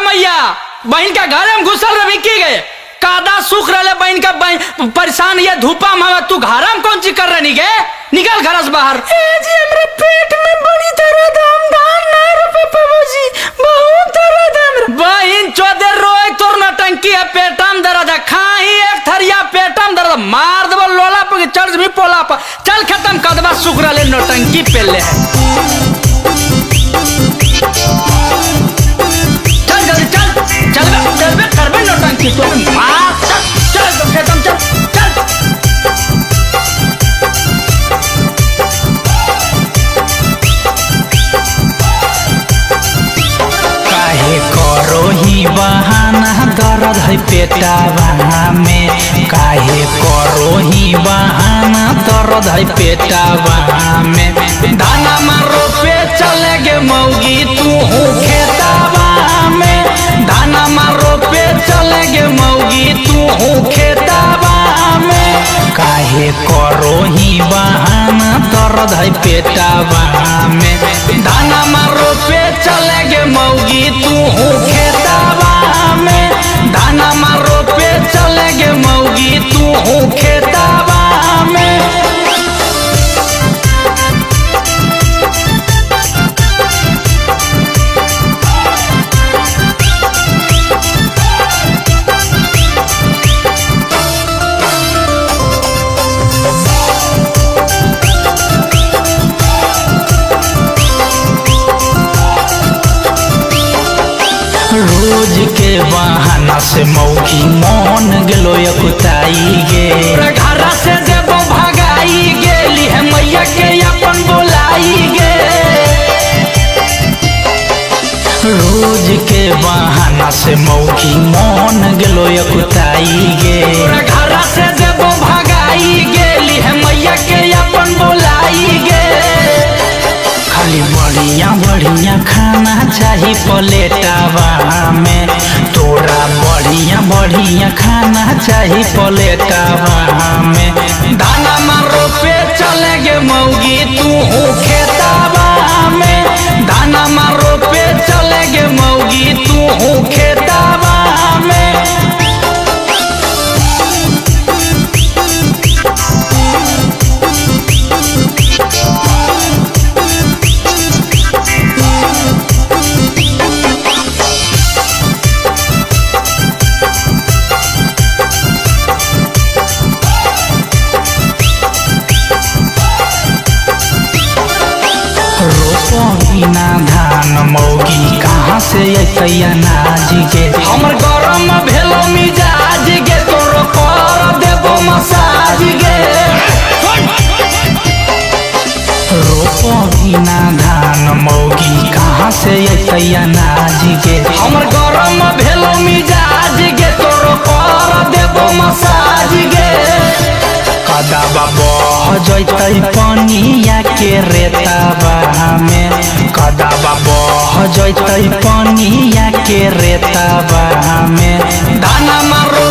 मैया बहन का घर में घुसल रही की गए कादा सुख रहे बहन का परेशान ये धूपा में तू घर में कौन चीज कर रही गे निकल घर से बाहर। जी हमरा पेट में बड़ी दर्द हम धान ना रुपए बाबूजी बहुत दर्द हमरा। बहन चौदे रोए तोर नटंकी है पेटम दर्द है खाही एक थरिया पेटम दर्द मार देबो लोला पे चर्च भी पोला पर चल खत्म कदबा सुख रहे नटंकी पे ले है। चल जल्दी चल बे करबे नटंकी तो मार चल खत्म चल काहे करो ही बहाना दर्द है पेटावा में काहे करो ही बहाना दर्द है पेटावा में धाना मारो पे चले गे मौगी तू खेतावा में धाना मारो पे चले गे मौगी तू खेतावा में काहे करो ही बहाना दर्द है पेटावा में धाना मारो पे चले गे मौगी तू खेतावा में धाना मारो पे चले गे मौगी तू खेतावा में। रोज के बहाना से मौकी मन गेलो कुताई गे घरा से देबो भगाई गेली है मैया के अपन बोलाई गे। रोज के बहाना से मौकी मन गेलो कुताई गे घरा से देबो भगाई गेली है मैया के अपन बोलाई गे। खाली बढ़िया बढ़िया खाना चाहिए प्लेटावा में तोरा बढ़िया बढ़िया खाना चाहिए प्लेटावा में धाना मारो पे चले गे मौगी तू खेतावा में धाना मारो पे चले गे मौगी तू खेतावा में। बिना धान मौगी कहाँ से अनाज गे हमर गरम भेलो मिजाज गे तोरो कर देबो मसाज गे। रोपो बिना धान मौगी कहाँ से अनाज गे हमर गरम भेलो मिजाज गे तोरो कर देबो मसाज गे। कदबा बह जैतै पनिया के रेतावा में कदबा बह जैतै पनिया के रेतावा में धाना मारो